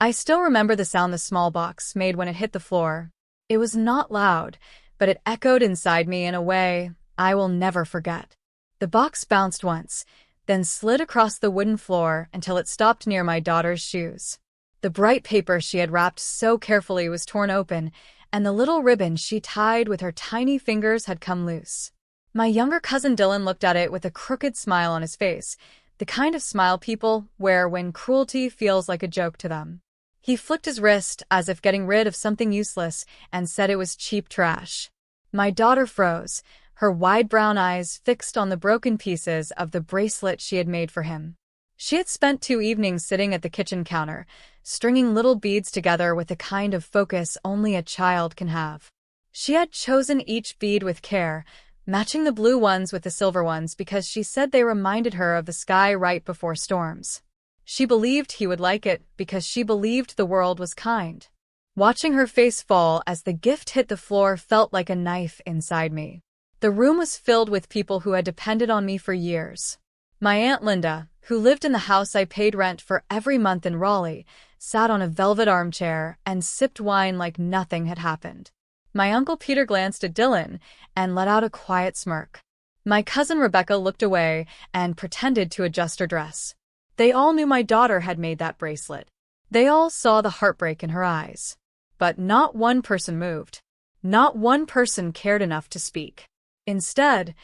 I still remember the sound the small box made when it hit the floor. It was not loud, but it echoed inside me in a way I will never forget. The box bounced once, then slid across the wooden floor until it stopped near my daughter's shoes. The bright paper she had wrapped so carefully was torn open, and the little ribbon she tied with her tiny fingers had come loose. My younger cousin Dylan looked at it with a crooked smile on his face, the kind of smile people wear when cruelty feels like a joke to them. He flicked his wrist as if getting rid of something useless and said it was cheap trash. My daughter froze, her wide brown eyes fixed on the broken pieces of the bracelet she had made for him. She had spent 2 evenings sitting at the kitchen counter, stringing little beads together with the kind of focus only a child can have. She had chosen each bead with care, matching the blue ones with the silver ones because she said they reminded her of the sky right before storms. She believed he would like it because she believed the world was kind. Watching her face fall as the gift hit the floor felt like a knife inside me. The room was filled with people who had depended on me for years. My Aunt Linda, who lived in the house I paid rent for every month in Raleigh, sat on a velvet armchair and sipped wine like nothing had happened. My Uncle Peter glanced at Dylan and let out a quiet smirk. My cousin Rebecca looked away and pretended to adjust her dress. They all knew my daughter had made that bracelet. They all saw the heartbreak in her eyes. But not one person moved. Not one person cared enough to speak. Instead,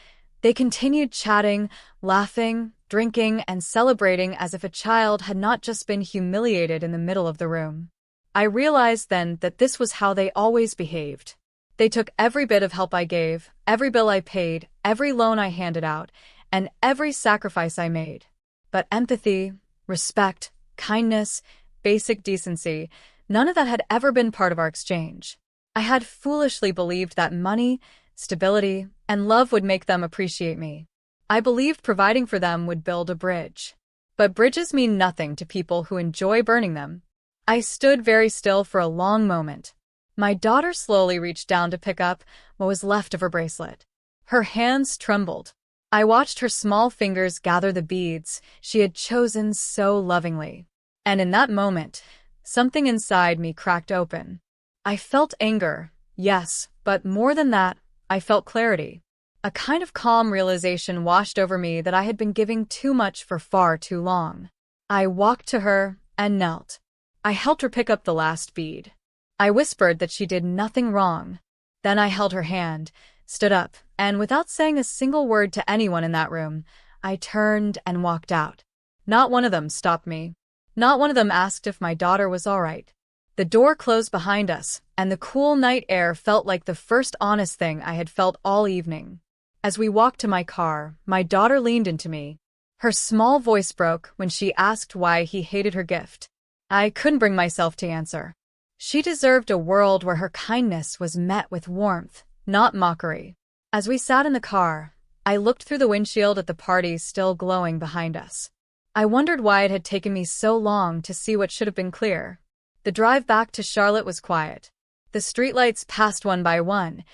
they continued chatting, laughing, drinking, and celebrating as if a child had not just been humiliated in the middle of the room. I realized then that this was how they always behaved. They took every bit of help I gave, every bill I paid, every loan I handed out, and every sacrifice I made. But empathy, respect, kindness, basic decency, none of that had ever been part of our exchange. I had foolishly believed that money, stability, and love would make them appreciate me. I believed providing for them would build a bridge. But bridges mean nothing to people who enjoy burning them. I stood very still for a long moment. My daughter slowly reached down to pick up what was left of her bracelet. Her hands trembled. I watched her small fingers gather the beads she had chosen so lovingly. And in that moment, something inside me cracked open. I felt anger, yes, but more than that, I felt clarity. A kind of calm realization washed over me that I had been giving too much for far too long. I walked to her and knelt. I helped her pick up the last bead. I whispered that she did nothing wrong. Then I held her hand, stood up, and without saying a single word to anyone in that room, I turned and walked out. Not one of them stopped me. Not one of them asked if my daughter was all right. The door closed behind us, and the cool night air felt like the first honest thing I had felt all evening. As we walked to my car, my daughter leaned into me. Her small voice broke when she asked why he hated her gift. I couldn't bring myself to answer. She deserved a world where her kindness was met with warmth, not mockery. As we sat in the car, I looked through the windshield at the party still glowing behind us. I wondered why it had taken me so long to see what should have been clear. The drive back to Charlotte was quiet. The streetlights passed one by one,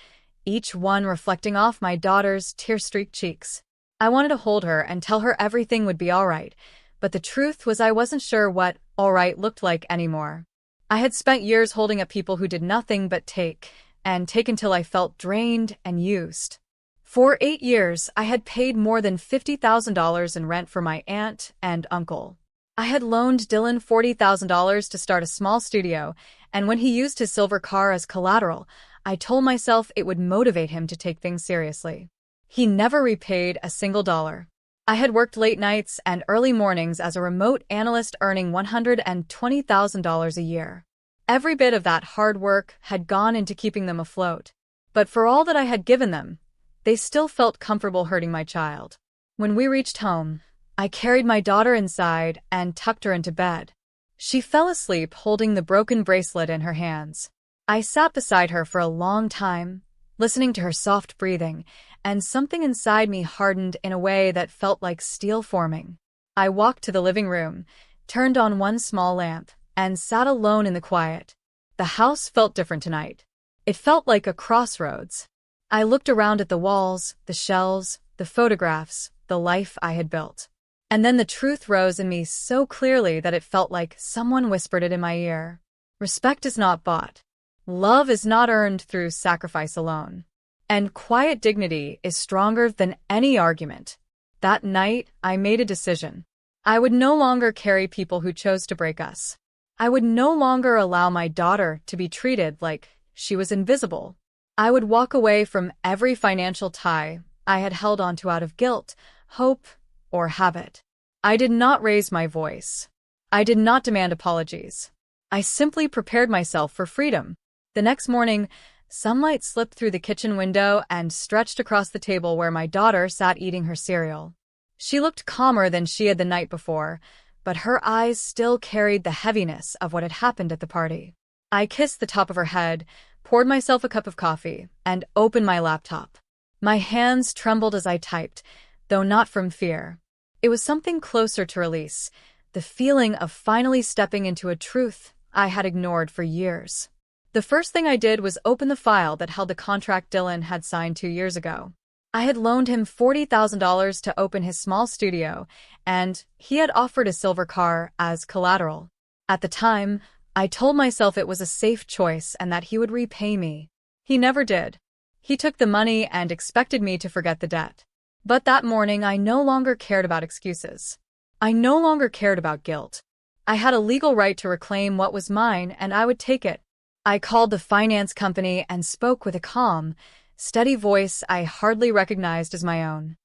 each one reflecting off my daughter's tear-streaked cheeks. I wanted to hold her and tell her everything would be all right, but the truth was I wasn't sure what all right looked like anymore. I had spent years holding up people who did nothing but take, and take until I felt drained and used. For 8 years, I had paid more than $50,000 in rent for my aunt and uncle. I had loaned Dylan $40,000 to start a small studio, and when he used his silver car as collateral, I told myself it would motivate him to take things seriously. He never repaid a single dollar. I had worked late nights and early mornings as a remote analyst earning $120,000 a year. Every bit of that hard work had gone into keeping them afloat. But for all that I had given them, they still felt comfortable hurting my child. When we reached home, I carried my daughter inside and tucked her into bed. She fell asleep holding the broken bracelet in her hands. I sat beside her for a long time, listening to her soft breathing, and something inside me hardened in a way that felt like steel forming. I walked to the living room, turned on one small lamp, and sat alone in the quiet. The house felt different tonight. It felt like a crossroads. I looked around at the walls, the shelves, the photographs, the life I had built. And then the truth rose in me so clearly that it felt like someone whispered it in my ear. Respect is not bought. Love is not earned through sacrifice alone. And quiet dignity is stronger than any argument. That night, I made a decision. I would no longer carry people who chose to break us. I would no longer allow my daughter to be treated like she was invisible. I would walk away from every financial tie I had held onto out of guilt, hope, or habit. I did not raise my voice. I did not demand apologies. I simply prepared myself for freedom. The next morning, sunlight slipped through the kitchen window and stretched across the table where my daughter sat eating her cereal. She looked calmer than she had the night before, but her eyes still carried the heaviness of what had happened at the party. I kissed the top of her head, poured myself a cup of coffee, and opened my laptop. My hands trembled as I typed, though not from fear. It was something closer to release, the feeling of finally stepping into a truth I had ignored for years. The first thing I did was open the file that held the contract Dylan had signed 2 years ago. I had loaned him $40,000 to open his small studio, and he had offered a silver car as collateral. At the time, I told myself it was a safe choice and that he would repay me. He never did. He took the money and expected me to forget the debt. But that morning, I no longer cared about excuses. I no longer cared about guilt. I had a legal right to reclaim what was mine, and I would take it. I called the finance company and spoke with a calm, steady voice I hardly recognized as my own.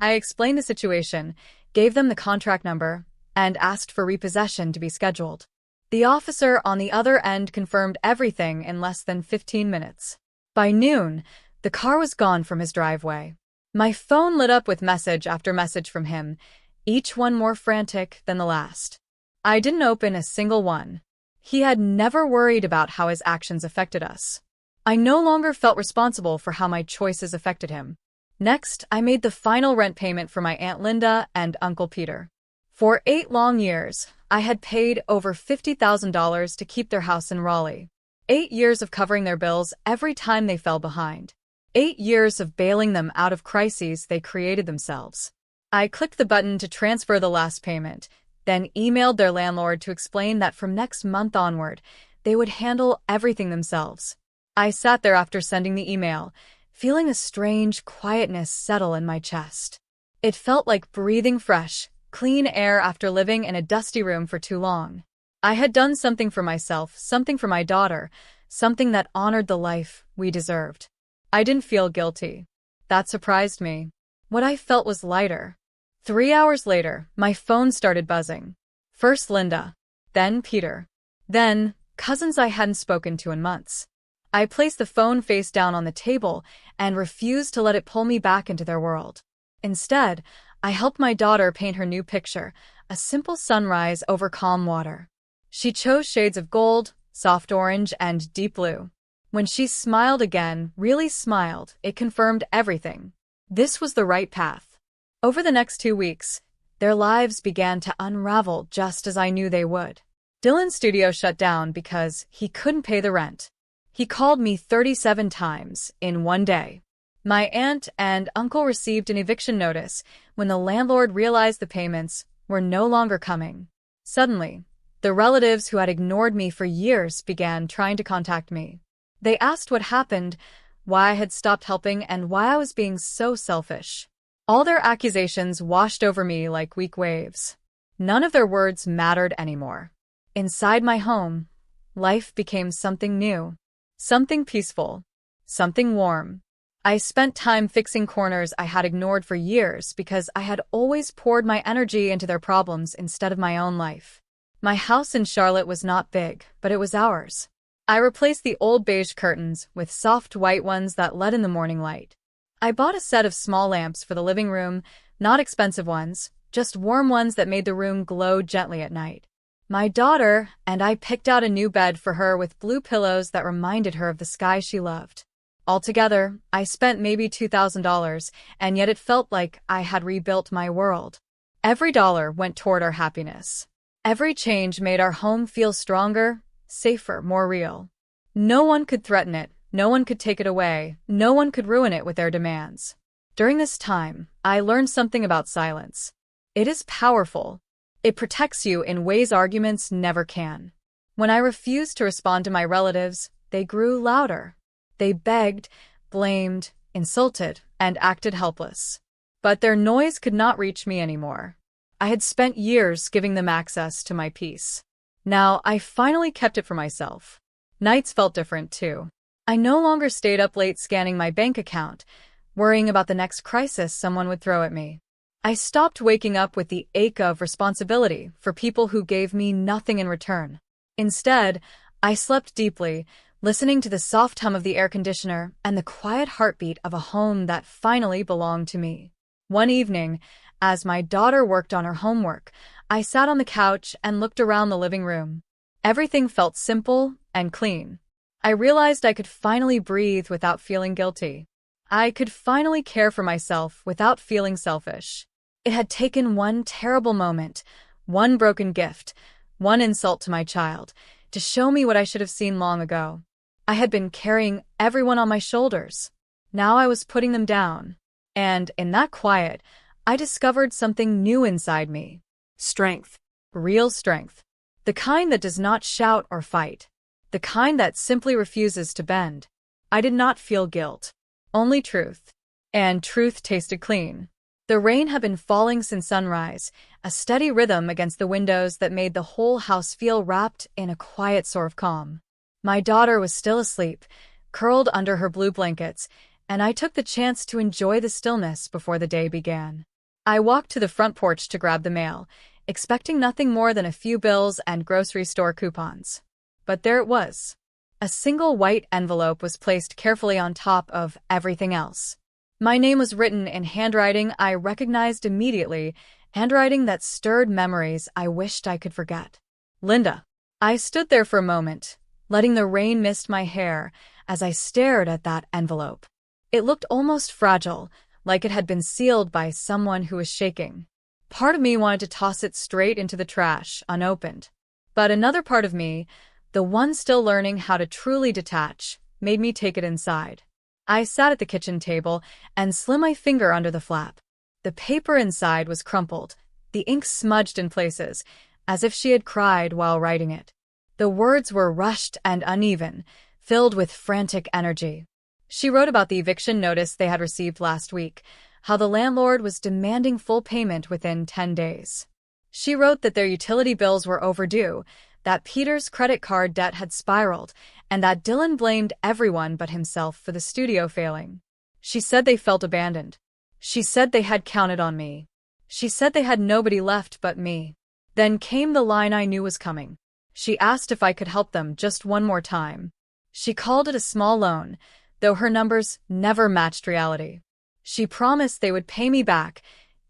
I explained the situation, gave them the contract number, and asked for repossession to be scheduled. The officer on the other end confirmed everything in less than 15 minutes. By noon, the car was gone from his driveway. My phone lit up with message after message from him, each one more frantic than the last. I didn't open a single one. He had never worried about how his actions affected us. I no longer felt responsible for how my choices affected him. Next, I made the final rent payment for my Aunt Linda and Uncle Peter. For 8 long years, I had paid over $50,000 to keep their house in Raleigh. 8 years of covering their bills every time they fell behind. 8 years of bailing them out of crises they created themselves. I clicked the button to transfer the last payment, then emailed their landlord to explain that from next month onward, they would handle everything themselves. I sat there after sending the email, feeling a strange quietness settle in my chest. It felt like breathing fresh, clean air after living in a dusty room for too long. I had done something for myself, something for my daughter, something that honored the life we deserved. I didn't feel guilty. That surprised me. What I felt was lighter. 3 hours later, my phone started buzzing. First Linda, then Peter, then cousins I hadn't spoken to in months. I placed the phone face down on the table and refused to let it pull me back into their world. Instead, I helped my daughter paint her new picture, a simple sunrise over calm water. She chose shades of gold, soft orange, and deep blue. When she smiled again, really smiled, it confirmed everything. This was the right path. Over the next 2 weeks, their lives began to unravel just as I knew they would. Dylan's studio shut down because he couldn't pay the rent. He called me 37 times in one day. My aunt and uncle received an eviction notice when the landlord realized the payments were no longer coming. Suddenly, the relatives who had ignored me for years began trying to contact me. They asked what happened, why I had stopped helping, and why I was being so selfish. All their accusations washed over me like weak waves. None of their words mattered anymore. Inside my home, life became something new, something peaceful, something warm. I spent time fixing corners I had ignored for years because I had always poured my energy into their problems instead of my own life. My house in Charlotte was not big, but it was ours. I replaced the old beige curtains with soft white ones that let in the morning light. I bought a set of small lamps for the living room, not expensive ones, just warm ones that made the room glow gently at night. My daughter and I picked out a new bed for her with blue pillows that reminded her of the sky she loved. Altogether, I spent maybe $2,000, and yet it felt like I had rebuilt my world. Every dollar went toward our happiness. Every change made our home feel stronger, safer, more real. No one could threaten it. No one could take it away. No one could ruin it with their demands. During this time, I learned something about silence. It is powerful. It protects you in ways arguments never can. When I refused to respond to my relatives, they grew louder. They begged, blamed, insulted, and acted helpless. But their noise could not reach me anymore. I had spent years giving them access to my peace. Now I finally kept it for myself. Nights felt different too. I no longer stayed up late scanning my bank account, worrying about the next crisis someone would throw at me. I stopped waking up with the ache of responsibility for people who gave me nothing in return. Instead, I slept deeply, listening to the soft hum of the air conditioner and the quiet heartbeat of a home that finally belonged to me. One evening, as my daughter worked on her homework, I sat on the couch and looked around the living room. Everything felt simple and clean. I realized I could finally breathe without feeling guilty. I could finally care for myself without feeling selfish. It had taken one terrible moment, one broken gift, one insult to my child, to show me what I should have seen long ago. I had been carrying everyone on my shoulders. Now I was putting them down. And in that quiet, I discovered something new inside me. Strength. Real strength. The kind that does not shout or fight. The kind that simply refuses to bend. I did not feel guilt. Only truth. And truth tasted clean. The rain had been falling since sunrise, a steady rhythm against the windows that made the whole house feel wrapped in a quiet sort of calm. My daughter was still asleep, curled under her blue blankets, and I took the chance to enjoy the stillness before the day began. I walked to the front porch to grab the mail, expecting nothing more than a few bills and grocery store coupons. But there it was. A single white envelope was placed carefully on top of everything else. My name was written in handwriting I recognized immediately, handwriting that stirred memories I wished I could forget. Linda. I stood there for a moment, letting the rain mist my hair as I stared at that envelope. It looked almost fragile, like it had been sealed by someone who was shaking. Part of me wanted to toss it straight into the trash, unopened. But another part of me, the one still learning how to truly detach, made me take it inside. I sat at the kitchen table and slid my finger under the flap. The paper inside was crumpled, the ink smudged in places, as if she had cried while writing it. The words were rushed and uneven, filled with frantic energy. She wrote about the eviction notice they had received last week, how the landlord was demanding full payment within 10 days. She wrote that their utility bills were overdue, that Peter's credit card debt had spiraled, and that Dylan blamed everyone but himself for the studio failing. She said they felt abandoned. She said they had counted on me. She said they had nobody left but me. Then came the line I knew was coming. She asked if I could help them just one more time. She called it a small loan, though her numbers never matched reality. She promised they would pay me back,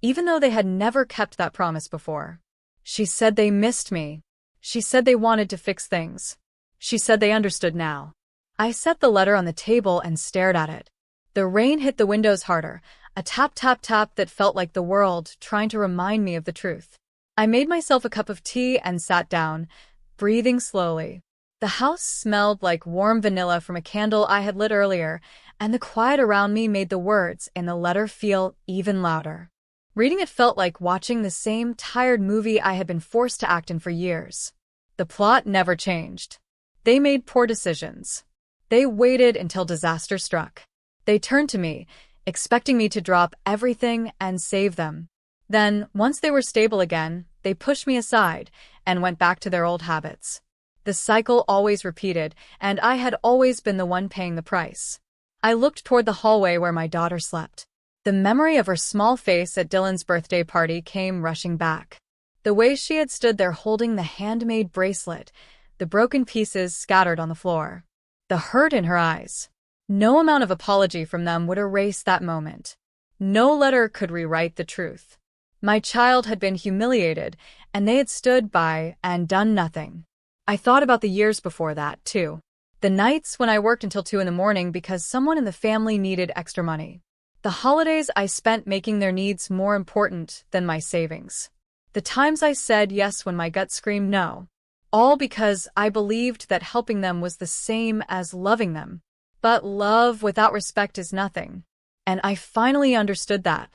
even though they had never kept that promise before. She said they missed me. She said they wanted to fix things. She said they understood now. I set the letter on the table and stared at it. The rain hit the windows harder, a tap tap tap that felt like the world trying to remind me of the truth. I made myself a cup of tea and sat down, breathing slowly. The house smelled like warm vanilla from a candle I had lit earlier, and the quiet around me made the words in the letter feel even louder. Reading it felt like watching the same tired movie I had been forced to act in for years. The plot never changed. They made poor decisions. They waited until disaster struck. They turned to me, expecting me to drop everything and save them. Then, once they were stable again, they pushed me aside and went back to their old habits. The cycle always repeated, and I had always been the one paying the price. I looked toward the hallway where my daughter slept. The memory of her small face at Dylan's birthday party came rushing back. The way she had stood there holding the handmade bracelet, the broken pieces scattered on the floor. The hurt in her eyes. No amount of apology from them would erase that moment. No letter could rewrite the truth. My child had been humiliated, and they had stood by and done nothing. I thought about the years before that, too. The nights when I worked until 2 a.m. because someone in the family needed extra money. The holidays I spent making their needs more important than my savings. The times I said yes when my gut screamed no. All because I believed that helping them was the same as loving them. But love without respect is nothing. And I finally understood that.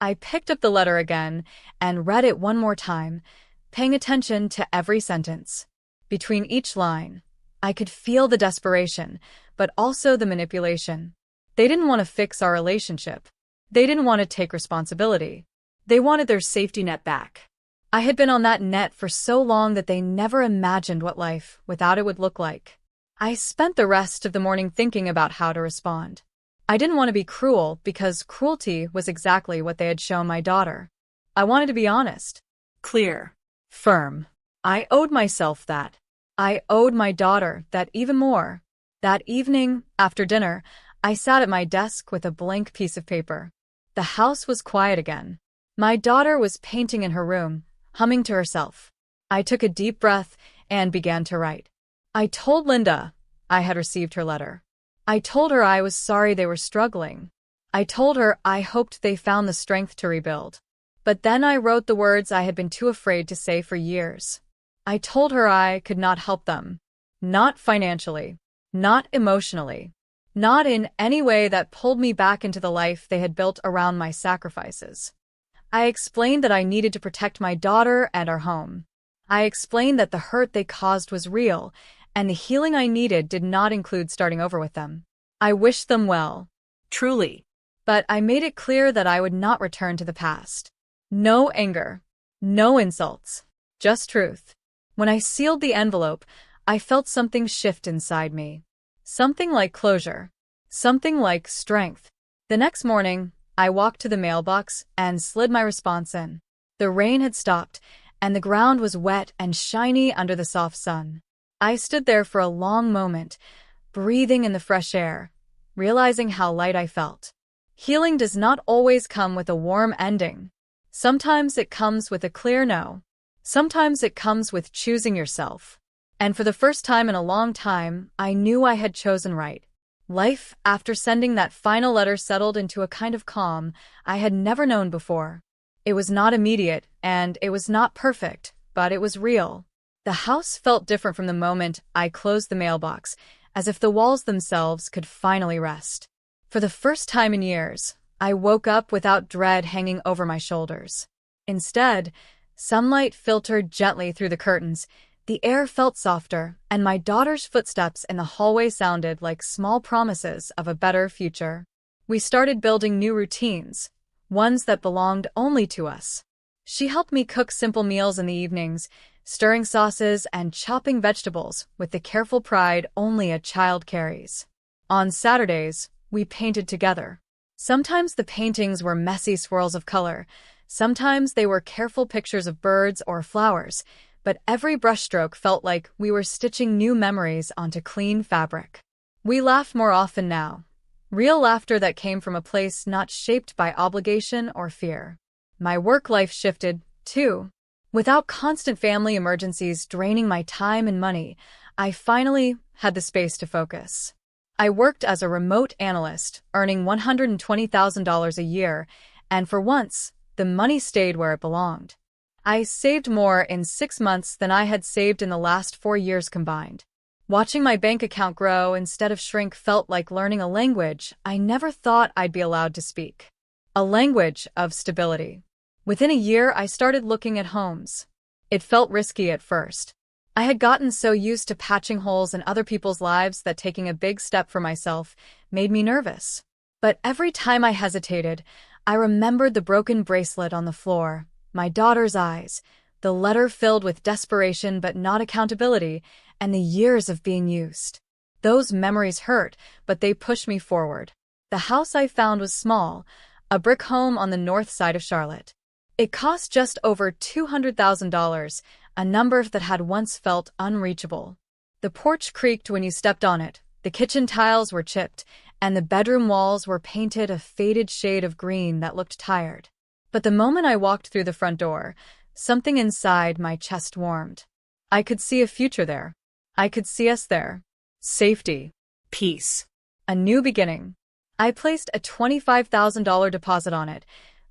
I picked up the letter again and read it one more time, paying attention to every sentence. Between each line, I could feel the desperation, but also the manipulation. They didn't want to fix our relationship. They didn't want to take responsibility. They wanted their safety net back. I had been on that net for so long that they never imagined what life without it would look like. I spent the rest of the morning thinking about how to respond. I didn't want to be cruel because cruelty was exactly what they had shown my daughter. I wanted to be honest, clear, firm. I owed myself that. I owed my daughter that even more. That evening, after dinner, I sat at my desk with a blank piece of paper. The house was quiet again. My daughter was painting in her room, humming to herself. I took a deep breath and began to write. I told Linda I had received her letter. I told her I was sorry they were struggling. I told her I hoped they found the strength to rebuild. But then I wrote the words I had been too afraid to say for years. I told her I could not help them. Not financially. Not emotionally. Not in any way that pulled me back into the life they had built around my sacrifices. I explained that I needed to protect my daughter and our home. I explained that the hurt they caused was real, and the healing I needed did not include starting over with them. I wished them well. Truly. But I made it clear that I would not return to the past. No anger. No insults. Just truth. When I sealed the envelope, I felt something shift inside me. Something like closure. Something like strength. The next morning, I walked to the mailbox and slid my response in. The rain had stopped, and the ground was wet and shiny under the soft sun. I stood there for a long moment, breathing in the fresh air, realizing how light I felt. Healing does not always come with a warm ending. Sometimes it comes with a clear no. Sometimes it comes with choosing yourself. And for the first time in a long time, I knew I had chosen right. Life, after sending that final letter, settled into a kind of calm I had never known before. It was not immediate, and it was not perfect, but it was real. The house felt different from the moment I closed the mailbox, as if the walls themselves could finally rest. For the first time in years, I woke up without dread hanging over my shoulders. Instead, sunlight filtered gently through the curtains. The air felt softer, and my daughter's footsteps in the hallway sounded like small promises of a better future. We started building new routines, ones that belonged only to us. She helped me cook simple meals in the evenings, stirring sauces and chopping vegetables with the careful pride only a child carries. On Saturdays, we painted together. Sometimes the paintings were messy swirls of color, sometimes they were careful pictures of birds or flowers, but every brushstroke felt like we were stitching new memories onto clean fabric. We laughed more often now. Real laughter that came from a place not shaped by obligation or fear. My work life shifted, too. Without constant family emergencies draining my time and money, I finally had the space to focus. I worked as a remote analyst, earning $120,000 a year, and for once, the money stayed where it belonged. I saved more in 6 months than I had saved in the last 4 years combined. Watching my bank account grow instead of shrink felt like learning a language I never thought I'd be allowed to speak. A language of stability. Within a year, I started looking at homes. It felt risky at first. I had gotten so used to patching holes in other people's lives that taking a big step for myself made me nervous. But every time I hesitated, I remembered the broken bracelet on the floor, my daughter's eyes, the letter filled with desperation but not accountability, and the years of being used. Those memories hurt, but they pushed me forward. The house I found was small, a brick home on the north side of Charlotte. It cost just over $200,000, a number that had once felt unreachable. The porch creaked when you stepped on it, the kitchen tiles were chipped, and the bedroom walls were painted a faded shade of green that looked tired. But the moment I walked through the front door, something inside my chest warmed. I could see a future there. I could see us there. Safety. Peace. A new beginning. I placed a $25,000 deposit on it,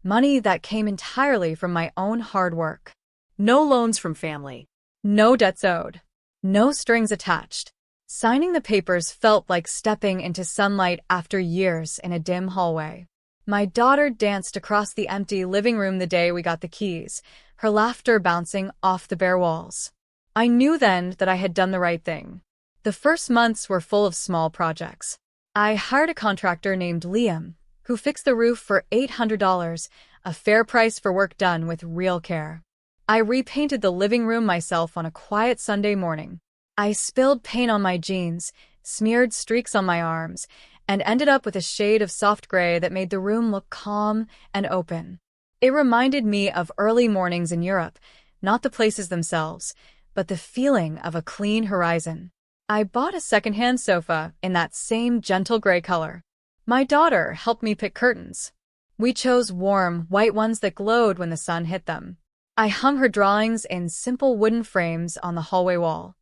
money that came entirely from my own hard work. No loans from family. No debts owed. No strings attached. Signing the papers felt like stepping into sunlight after years in a dim hallway. My daughter danced across the empty living room the day we got the keys, her laughter bouncing off the bare walls. I knew then that I had done the right thing. The first months were full of small projects. I hired a contractor named Liam, who fixed the roof for $800, a fair price for work done with real care. I repainted the living room myself on a quiet Sunday morning. I spilled paint on my jeans, smeared streaks on my arms, and ended up with a shade of soft gray that made the room look calm and open. It reminded me of early mornings in Europe, not the places themselves, but the feeling of a clean horizon. I bought a secondhand sofa in that same gentle gray color. My daughter helped me pick curtains. We chose warm, white ones that glowed when the sun hit them. I hung her drawings in simple wooden frames on the hallway wall.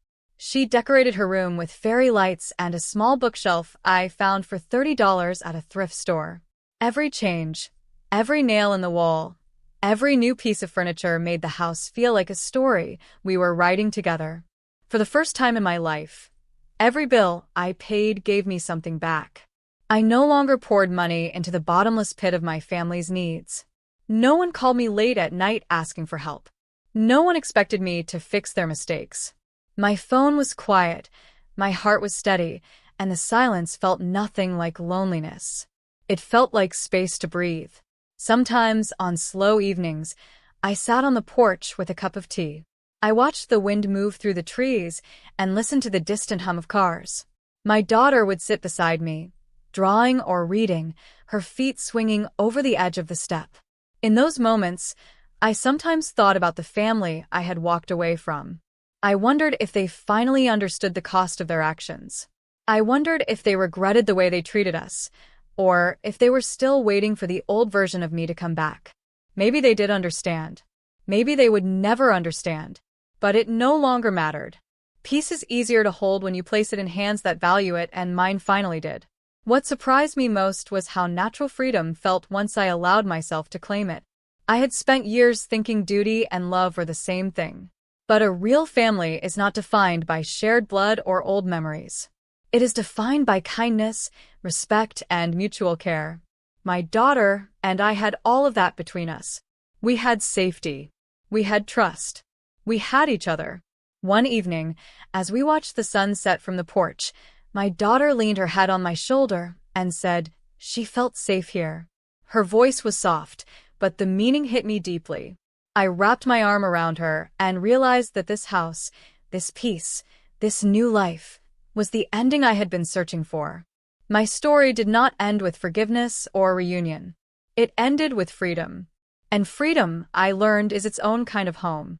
She decorated her room with fairy lights and a small bookshelf I found for $30 at a thrift store. Every change, every nail in the wall, every new piece of furniture made the house feel like a story we were writing together. For the first time in my life, every bill I paid gave me something back. I no longer poured money into the bottomless pit of my family's needs. No one called me late at night asking for help. No one expected me to fix their mistakes. My phone was quiet, my heart was steady, and the silence felt nothing like loneliness. It felt like space to breathe. Sometimes, on slow evenings, I sat on the porch with a cup of tea. I watched the wind move through the trees and listened to the distant hum of cars. My daughter would sit beside me, drawing or reading, her feet swinging over the edge of the step. In those moments, I sometimes thought about the family I had walked away from. I wondered if they finally understood the cost of their actions. I wondered if they regretted the way they treated us, or if they were still waiting for the old version of me to come back. Maybe they did understand. Maybe they would never understand. But it no longer mattered. Peace is easier to hold when you place it in hands that value it, and mine finally did. What surprised me most was how natural freedom felt once I allowed myself to claim it. I had spent years thinking duty and love were the same thing. But a real family is not defined by shared blood or old memories. It is defined by kindness, respect, and mutual care. My daughter and I had all of that between us. We had safety. We had trust. We had each other. One evening, as we watched the sun set from the porch, my daughter leaned her head on my shoulder and said she felt safe here. Her voice was soft, but the meaning hit me deeply. I wrapped my arm around her and realized that this house, this peace, this new life, was the ending I had been searching for. My story did not end with forgiveness or reunion. It ended with freedom. And freedom, I learned, is its own kind of home.